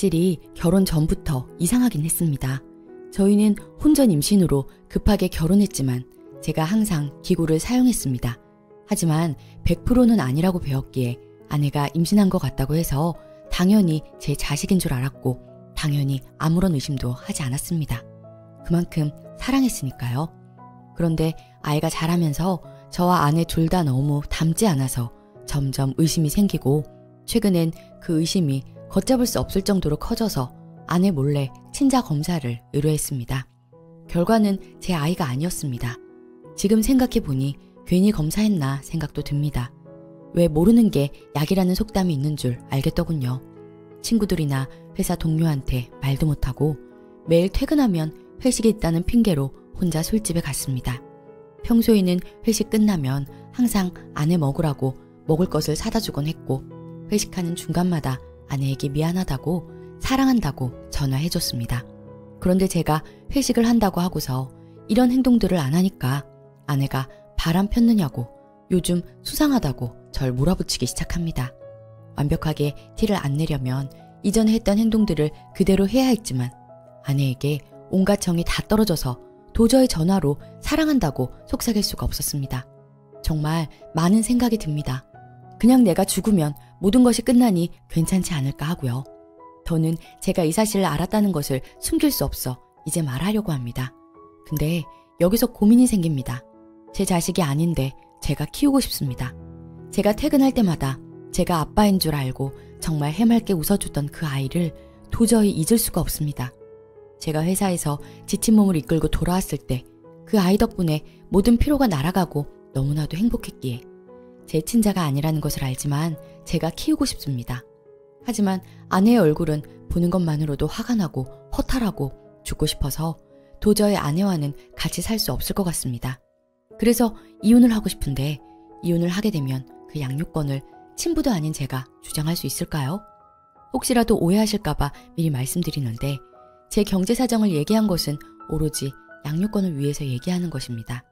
확실히 결혼 전부터 이상하긴 했습니다. 저희는 혼전 임신으로 급하게 결혼했지만 제가 항상 기구를 사용했습니다. 하지만 100%는 아니라고 배웠기에 아내가 임신한 것 같다고 해서 당연히 제 자식인 줄 알았고 당연히 아무런 의심도 하지 않았습니다. 그만큼 사랑했으니까요. 그런데 아이가 자라면서 저와 아내 둘 다 너무 닮지 않아서 점점 의심이 생기고 최근엔 그 의심이 걷잡을 수 없을 정도로 커져서 아내 몰래 친자 검사를 의뢰했습니다. 결과는 제 아이가 아니었습니다. 지금 생각해보니 괜히 검사했나 생각도 듭니다. 왜 모르는 게 약이라는 속담이 있는 줄 알겠더군요. 친구들이나 회사 동료한테 말도 못하고 매일 퇴근하면 회식이 있다는 핑계로 혼자 술집에 갔습니다. 평소에는 회식 끝나면 항상 아내 먹으라고 먹을 것을 사다 주곤 했고 회식하는 중간마다 아내에게 미안하다고 사랑한다고 전화해줬습니다. 그런데 제가 회식을 한다고 하고서 이런 행동들을 안 하니까 아내가 바람 폈느냐고 요즘 수상하다고 절 몰아붙이기 시작합니다. 완벽하게 티를 안 내려면 이전에 했던 행동들을 그대로 해야 했지만 아내에게 온갖 정이 다 떨어져서 도저히 전화로 사랑한다고 속삭일 수가 없었습니다. 정말 많은 생각이 듭니다. 그냥 내가 죽으면 모든 것이 끝나니 괜찮지 않을까 하고요. 더는 제가 이 사실을 알았다는 것을 숨길 수 없어 이제 말하려고 합니다. 근데 여기서 고민이 생깁니다. 제 자식이 아닌데 제가 키우고 싶습니다. 제가 퇴근할 때마다 제가 아빠인 줄 알고 정말 해맑게 웃어줬던 그 아이를 도저히 잊을 수가 없습니다. 제가 회사에서 지친 몸을 이끌고 돌아왔을 때 그 아이 덕분에 모든 피로가 날아가고 너무나도 행복했기에 제 친자가 아니라는 것을 알지만 제가 키우고 싶습니다. 하지만 아내의 얼굴은 보는 것만으로도 화가 나고 허탈하고 죽고 싶어서 도저히 아내와는 같이 살 수 없을 것 같습니다. 그래서 이혼을 하고 싶은데 이혼을 하게 되면 그 양육권을 친부도 아닌 제가 주장할 수 있을까요? 혹시라도 오해하실까봐 미리 말씀드리는데 제 경제 사정을 얘기한 것은 오로지 양육권을 위해서 얘기하는 것입니다.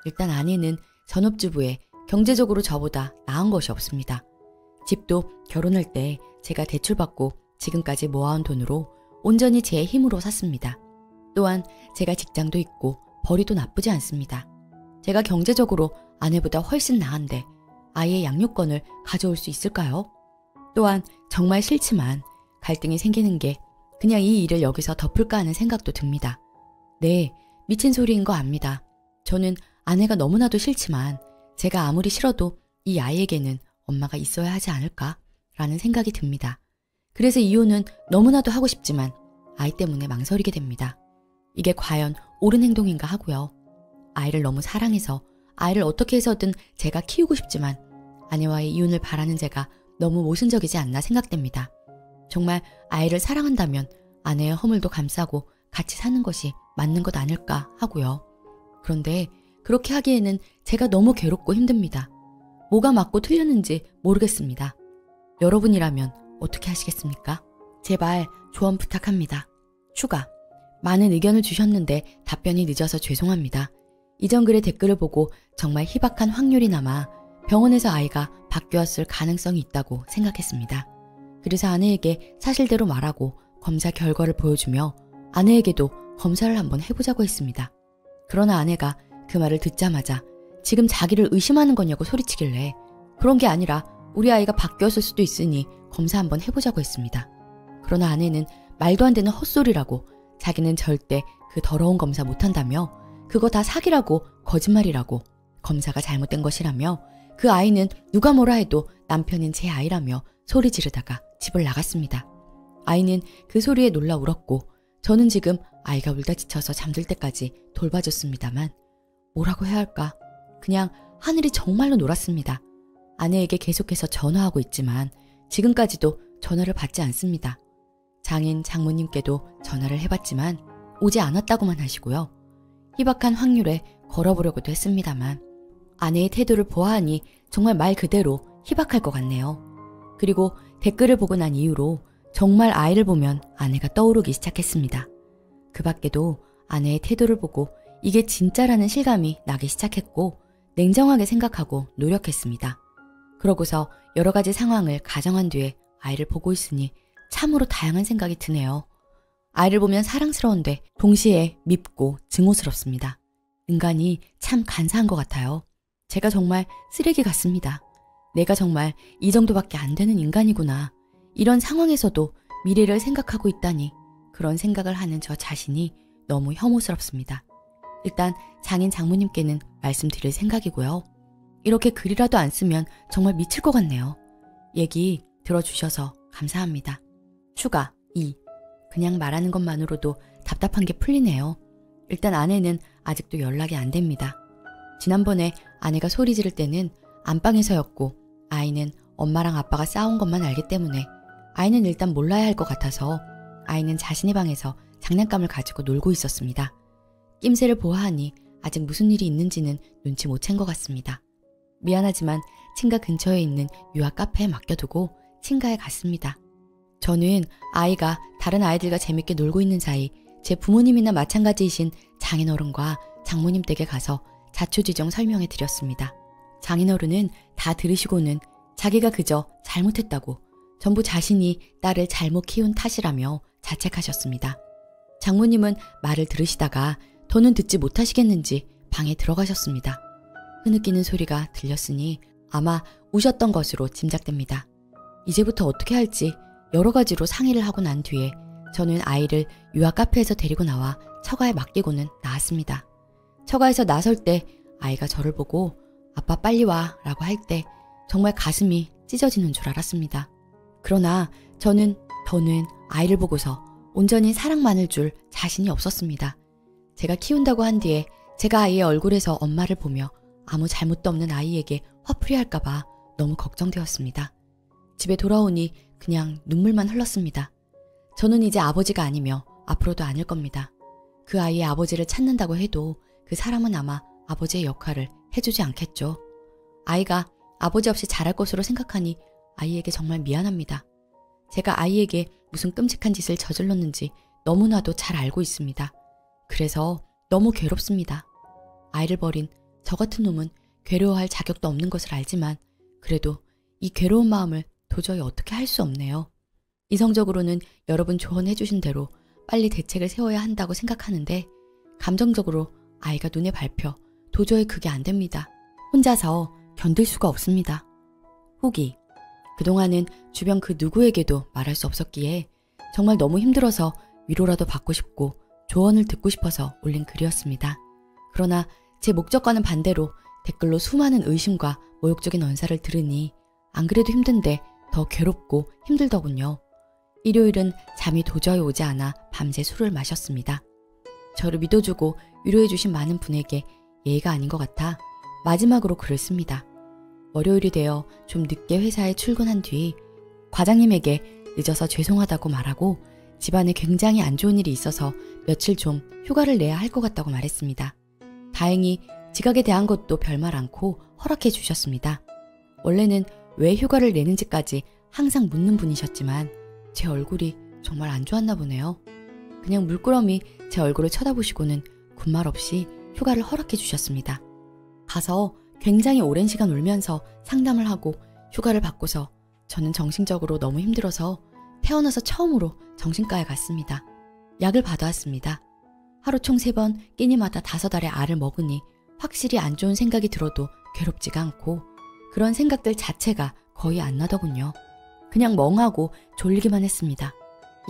일단 아내는 전업주부에 경제적으로 저보다 나은 것이 없습니다. 집도 결혼할 때 제가 대출받고 지금까지 모아온 돈으로 온전히 제 힘으로 샀습니다. 또한 제가 직장도 있고 벌이도 나쁘지 않습니다. 제가 경제적으로 아내보다 훨씬 나은데 아이의 양육권을 가져올 수 있을까요? 또한 정말 싫지만 갈등이 생기는 게 그냥 이 일을 여기서 덮을까 하는 생각도 듭니다. 네, 미친 소리인 거 압니다. 저는 아내가 너무나도 싫지만 제가 아무리 싫어도 이 아이에게는 엄마가 있어야 하지 않을까라는 생각이 듭니다. 그래서 이혼은 너무나도 하고 싶지만 아이 때문에 망설이게 됩니다. 이게 과연 옳은 행동인가 하고요. 아이를 너무 사랑해서 아이를 어떻게 해서든 제가 키우고 싶지만 아내와의 이혼을 바라는 제가 너무 모순적이지 않나 생각됩니다. 정말 아이를 사랑한다면 아내의 허물도 감싸고 같이 사는 것이 맞는 것 아닐까 하고요. 그런데 그렇게 하기에는 제가 너무 괴롭고 힘듭니다. 뭐가 맞고 틀렸는지 모르겠습니다. 여러분이라면 어떻게 하시겠습니까? 제발 조언 부탁합니다. 추가. 많은 의견을 주셨는데 답변이 늦어서 죄송합니다. 이전 글의 댓글을 보고 정말 희박한 확률이 남아 병원에서 아이가 바뀌었을 가능성이 있다고 생각했습니다. 그래서 아내에게 사실대로 말하고 검사 결과를 보여주며 아내에게도 검사를 한번 해보자고 했습니다. 그러나 아내가 그 말을 듣자마자 지금 자기를 의심하는 거냐고 소리치길래 그런 게 아니라 우리 아이가 바뀌었을 수도 있으니 검사 한번 해보자고 했습니다. 그러나 아내는 말도 안 되는 헛소리라고 자기는 절대 그 더러운 검사 못한다며 그거 다 사기라고 거짓말이라고 검사가 잘못된 것이라며 그 아이는 누가 뭐라 해도 남편인 제 아이라며 소리 지르다가 집을 나갔습니다. 아이는 그 소리에 놀라 울었고 저는 지금 아이가 울다 지쳐서 잠들 때까지 돌봐줬습니다만 뭐라고 해야 할까? 그냥 하늘이 정말로 놀았습니다. 아내에게 계속해서 전화하고 있지만 지금까지도 전화를 받지 않습니다. 장인 장모님께도 전화를 해봤지만 오지 않았다고만 하시고요. 희박한 확률에 걸어보려고도 했습니다만 아내의 태도를 보아하니 정말 말 그대로 희박할 것 같네요. 그리고 댓글을 보고 난 이후로 정말 아이를 보면 아내가 떠오르기 시작했습니다. 그 밖에도 아내의 태도를 보고 이게 진짜라는 실감이 나기 시작했고 냉정하게 생각하고 노력했습니다. 그러고서 여러 가지 상황을 가정한 뒤에 아이를 보고 있으니 참으로 다양한 생각이 드네요. 아이를 보면 사랑스러운데 동시에 밉고 증오스럽습니다. 인간이 참 간사한 것 같아요. 제가 정말 쓰레기 같습니다. 내가 정말 이 정도밖에 안 되는 인간이구나. 이런 상황에서도 미래를 생각하고 있다니, 그런 생각을 하는 저 자신이 너무 혐오스럽습니다. 일단 장인 장모님께는 말씀드릴 생각이고요. 이렇게 글이라도 안 쓰면 정말 미칠 것 같네요. 얘기 들어주셔서 감사합니다. 추가 2. 그냥 말하는 것만으로도 답답한 게 풀리네요. 일단 아내는 아직도 연락이 안 됩니다. 지난번에 아내가 소리 지를 때는 안방에서였고, 아이는 엄마랑 아빠가 싸운 것만 알기 때문에 아이는 일단 몰라야 할 것 같아서 아이는 자신의 방에서 장난감을 가지고 놀고 있었습니다. 낌새를 보아하니 아직 무슨 일이 있는지는 눈치 못 챈 것 같습니다. 미안하지만 친가 근처에 있는 유아 카페에 맡겨두고 친가에 갔습니다. 저는 아이가 다른 아이들과 재밌게 놀고 있는 사이 제 부모님이나 마찬가지이신 장인어른과 장모님 댁에 가서 자초지종 설명해 드렸습니다. 장인어른은 다 들으시고는 자기가 그저 잘못했다고, 전부 자신이 딸을 잘못 키운 탓이라며 자책하셨습니다. 장모님은 말을 들으시다가 더는 듣지 못하시겠는지 방에 들어가셨습니다. 흐느끼는 소리가 들렸으니 아마 우셨던 것으로 짐작됩니다. 이제부터 어떻게 할지 여러 가지로 상의를 하고 난 뒤에 저는 아이를 유아 카페에서 데리고 나와 처가에 맡기고는 나왔습니다. 처가에서 나설 때 아이가 저를 보고 아빠 빨리 와 라고 할 때 정말 가슴이 찢어지는 줄 알았습니다. 그러나 더는 아이를 보고서 온전히 사랑만을 줄 자신이 없었습니다. 제가 키운다고 한 뒤에 제가 아이의 얼굴에서 엄마를 보며 아무 잘못도 없는 아이에게 화풀이 할까봐 너무 걱정되었습니다. 집에 돌아오니 그냥 눈물만 흘렀습니다. 저는 이제 아버지가 아니며 앞으로도 아닐 겁니다. 그 아이의 아버지를 찾는다고 해도 그 사람은 아마 아버지의 역할을 해주지 않겠죠. 아이가 아버지 없이 자랄 것으로 생각하니 아이에게 정말 미안합니다. 제가 아이에게 무슨 끔찍한 짓을 저질렀는지 너무나도 잘 알고 있습니다. 그래서 너무 괴롭습니다. 아이를 버린 저 같은 놈은 괴로워할 자격도 없는 것을 알지만 그래도 이 괴로운 마음을 도저히 어떻게 할 수 없네요. 이성적으로는 여러분 조언해 주신 대로 빨리 대책을 세워야 한다고 생각하는데 감정적으로 아이가 눈에 밟혀 도저히 그게 안 됩니다. 혼자서 견딜 수가 없습니다. 후기. 그동안은 주변 그 누구에게도 말할 수 없었기에 정말 너무 힘들어서 위로라도 받고 싶고 조언을 듣고 싶어서 올린 글이었습니다. 그러나 제 목적과는 반대로 댓글로 수많은 의심과 모욕적인 언사를 들으니 안 그래도 힘든데 더 괴롭고 힘들더군요. 일요일은 잠이 도저히 오지 않아 밤새 술을 마셨습니다. 저를 믿어주고 위로해주신 많은 분에게 예의가 아닌 것 같아 마지막으로 글을 씁니다. 월요일이 되어 좀 늦게 회사에 출근한 뒤 과장님에게 늦어서 죄송하다고 말하고 집안에 굉장히 안 좋은 일이 있어서 며칠 좀 휴가를 내야 할 것 같다고 말했습니다. 다행히 지각에 대한 것도 별말 않고 허락해 주셨습니다. 원래는 왜 휴가를 내는지까지 항상 묻는 분이셨지만 제 얼굴이 정말 안 좋았나 보네요. 그냥 물끄러미 제 얼굴을 쳐다보시고는 군말 없이 휴가를 허락해 주셨습니다. 가서 굉장히 오랜 시간 울면서 상담을 하고 휴가를 받고서 저는 정신적으로 너무 힘들어서 태어나서 처음으로 정신과에 갔습니다. 약을 받아왔습니다. 하루 총 3번 끼니마다 5알의 알을 먹으니 확실히 안 좋은 생각이 들어도 괴롭지가 않고 그런 생각들 자체가 거의 안 나더군요. 그냥 멍하고 졸리기만 했습니다.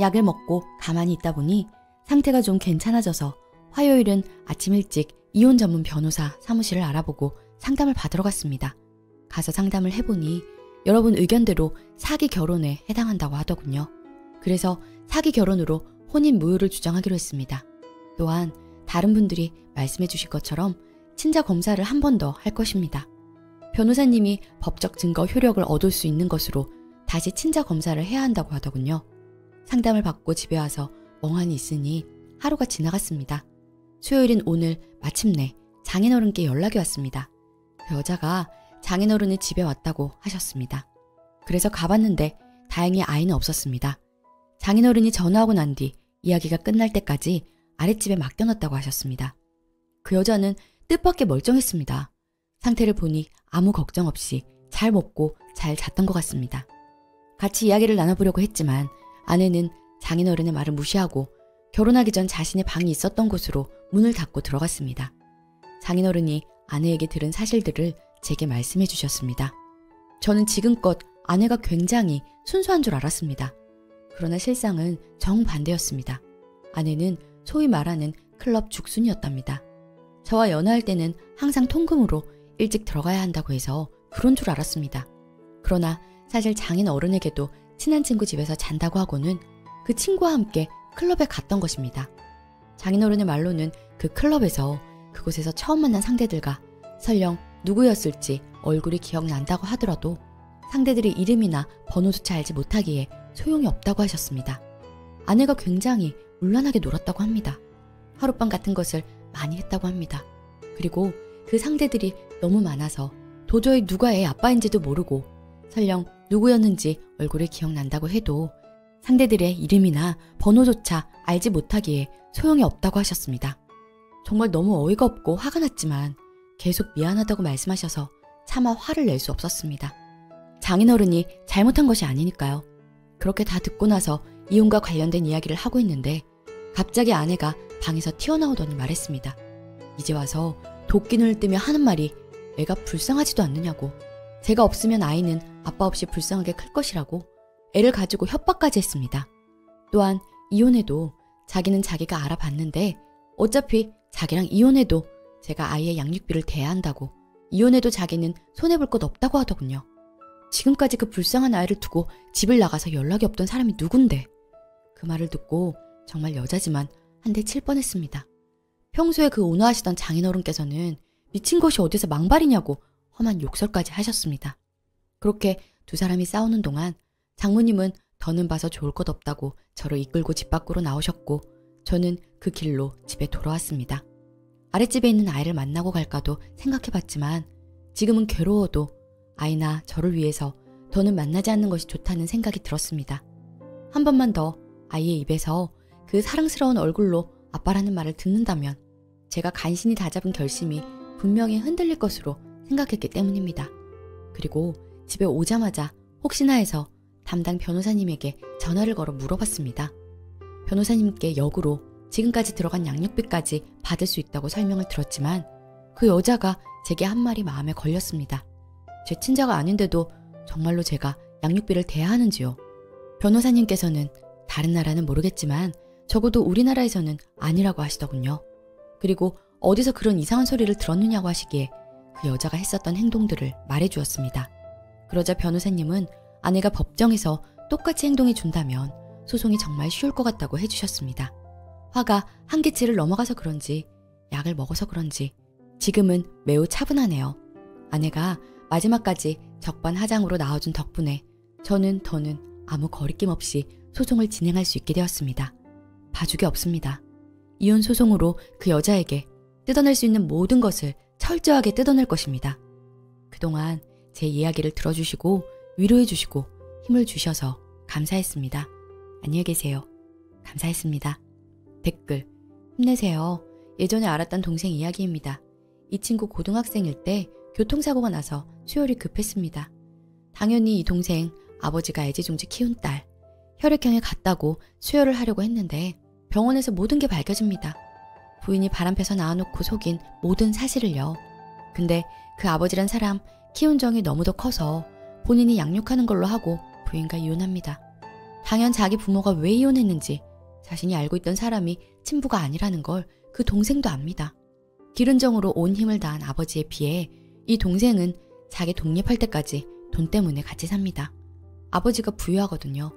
약을 먹고 가만히 있다 보니 상태가 좀 괜찮아져서 화요일은 아침 일찍 이혼 전문 변호사 사무실을 알아보고 상담을 받으러 갔습니다. 가서 상담을 해보니 여러분 의견대로 사기 결혼에 해당한다고 하더군요. 그래서 사기 결혼으로 혼인 무효를 주장하기로 했습니다. 또한 다른 분들이 말씀해 주실 것처럼 친자 검사를 한 번 더 할 것입니다. 변호사님이 법적 증거 효력을 얻을 수 있는 것으로 다시 친자 검사를 해야 한다고 하더군요. 상담을 받고 집에 와서 멍하니 있으니 하루가 지나갔습니다. 수요일인 오늘 마침내 장인어른께 연락이 왔습니다. 그 여자가 장인어른이 집에 왔다고 하셨습니다. 그래서 가봤는데 다행히 아이는 없었습니다. 장인어른이 전화하고 난 뒤 이야기가 끝날 때까지 아랫집에 맡겨놨다고 하셨습니다. 그 여자는 뜻밖의 멀쩡했습니다. 상태를 보니 아무 걱정 없이 잘 먹고 잘 잤던 것 같습니다. 같이 이야기를 나눠보려고 했지만 아내는 장인어른의 말을 무시하고 결혼하기 전 자신의 방이 있었던 곳으로 문을 닫고 들어갔습니다. 장인어른이 아내에게 들은 사실들을 제게 말씀해 주셨습니다. 저는 지금껏 아내가 굉장히 순수한 줄 알았습니다. 그러나 실상은 정반대였습니다. 아내는 소위 말하는 클럽 죽순이었답니다. 저와 연애할 때는 항상 통금으로 일찍 들어가야 한다고 해서 그런 줄 알았습니다. 그러나 사실 장인 어른에게도 친한 친구 집에서 잔다고 하고는 그 친구와 함께 클럽에 갔던 것입니다. 장인어른의 말로는 그 클럽에서 그곳에서 처음 만난 상대들과 설령 누구였을지 얼굴이 기억난다고 하더라도 상대들의 이름이나 번호조차 알지 못하기에 소용이 없다고 하셨습니다. 아내가 굉장히 문란하게 놀았다고 합니다. 하룻밤 같은 것을 많이 했다고 합니다. 그리고 그 상대들이 너무 많아서 도저히 누가 애 아빠인지도 모르고 설령 누구였는지 얼굴이 기억난다고 해도 상대들의 이름이나 번호조차 알지 못하기에 소용이 없다고 하셨습니다. 정말 너무 어이가 없고 화가 났지만 계속 미안하다고 말씀하셔서 차마 화를 낼 수 없었습니다. 장인어른이 잘못한 것이 아니니까요. 그렇게 다 듣고 나서 이혼과 관련된 이야기를 하고 있는데 갑자기 아내가 방에서 튀어나오더니 말했습니다. 이제 와서 도끼눈을 뜨며 하는 말이 애가 불쌍하지도 않느냐고, 제가 없으면 아이는 아빠 없이 불쌍하게 클 것이라고 애를 가지고 협박까지 했습니다. 또한 이혼해도 자기는 자기가 알아봤는데 어차피 자기랑 이혼해도 제가 아이의 양육비를 대야 한다고, 이혼해도 자기는 손해볼 것 없다고 하더군요. 지금까지 그 불쌍한 아이를 두고 집을 나가서 연락이 없던 사람이 누군데. 그 말을 듣고 정말 여자지만 한 대 칠 뻔했습니다. 평소에 그 온화하시던 장인어른께서는 미친 것이 어디서 망발이냐고 험한 욕설까지 하셨습니다. 그렇게 두 사람이 싸우는 동안 장모님은 더는 봐서 좋을 것 없다고 저를 이끌고 집 밖으로 나오셨고 저는 그 길로 집에 돌아왔습니다. 아랫집에 있는 아이를 만나고 갈까도 생각해봤지만 지금은 괴로워도 아이나 저를 위해서 더는 만나지 않는 것이 좋다는 생각이 들었습니다. 한 번만 더 아이의 입에서 그 사랑스러운 얼굴로 아빠라는 말을 듣는다면 제가 간신히 다잡은 결심이 분명히 흔들릴 것으로 생각했기 때문입니다. 그리고 집에 오자마자 혹시나 해서 담당 변호사님에게 전화를 걸어 물어봤습니다. 변호사님께 역으로 지금까지 들어간 양육비까지 받을 수 있다고 설명을 들었지만 그 여자가 제게 한 말이 마음에 걸렸습니다. 제 친자가 아닌데도 정말로 제가 양육비를 대야 하는지요? 변호사님께서는 다른 나라는 모르겠지만 적어도 우리나라에서는 아니라고 하시더군요. 그리고 어디서 그런 이상한 소리를 들었느냐고 하시기에 그 여자가 했었던 행동들을 말해주었습니다. 그러자 변호사님은 아내가 법정에서 똑같이 행동해 준다면 소송이 정말 쉬울 것 같다고 해주셨습니다. 화가 한계치를 넘어가서 그런지 약을 먹어서 그런지 지금은 매우 차분하네요. 아내가 마지막까지 적반하장으로 나와준 덕분에 저는 더는 아무 거리낌 없이 소송을 진행할 수 있게 되었습니다. 봐주기 없습니다. 이혼 소송으로 그 여자에게 뜯어낼 수 있는 모든 것을 철저하게 뜯어낼 것입니다. 그동안 제 이야기를 들어주시고 위로해주시고 힘을 주셔서 감사했습니다. 안녕히 계세요. 감사했습니다. 댓글, 힘내세요. 예전에 알았던 동생 이야기입니다. 이 친구 고등학생일 때 교통사고가 나서 수혈이 급했습니다. 당연히 이 동생 아버지가 애지중지 키운 딸, 혈액형이 같다고 수혈을 하려고 했는데 병원에서 모든 게 밝혀집니다. 부인이 바람펴서 낳아놓고 속인 모든 사실을요. 근데 그 아버지란 사람 키운 정이 너무도 커서 본인이 양육하는 걸로 하고 부인과 이혼합니다. 당연 자기 부모가 왜 이혼했는지 자신이 알고 있던 사람이 친부가 아니라는 걸 그 동생도 압니다. 기른 정으로 온 힘을 다한 아버지에 비해 이 동생은 자기 독립할 때까지 돈 때문에 같이 삽니다. 아버지가 부유하거든요.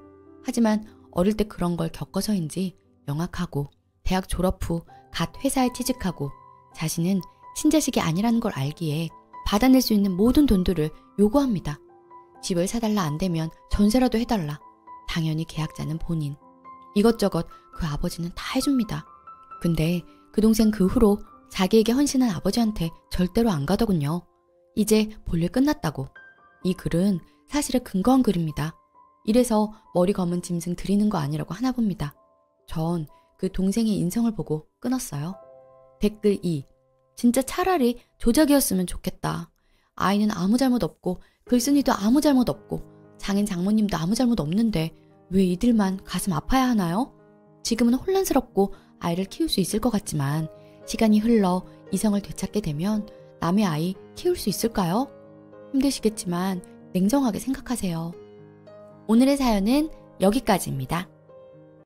하지만 어릴 때 그런 걸 겪어서인지 영악하고 대학 졸업 후 갓 회사에 취직하고 자신은 친자식이 아니라는 걸 알기에 받아낼 수 있는 모든 돈들을 요구합니다. 집을 사달라 안 되면 전세라도 해달라. 당연히 계약자는 본인. 이것저것 그 아버지는 다 해줍니다. 근데 그 동생 그 후로 자기에게 헌신한 아버지한테 절대로 안 가더군요. 이제 볼일 끝났다고. 이 글은 사실에 근거한 글입니다. 이래서 머리 검은 짐승 드리는 거 아니라고 하나 봅니다. 전 그 동생의 인성을 보고 끊었어요. 댓글 2. 진짜 차라리 조작이었으면 좋겠다. 아이는 아무 잘못 없고 글쓴이도 아무 잘못 없고 장인 장모님도 아무 잘못 없는데 왜 이들만 가슴 아파야 하나요? 지금은 혼란스럽고 아이를 키울 수 있을 것 같지만 시간이 흘러 이성을 되찾게 되면 남의 아이 키울 수 있을까요? 힘드시겠지만 냉정하게 생각하세요. 오늘의 사연은 여기까지입니다.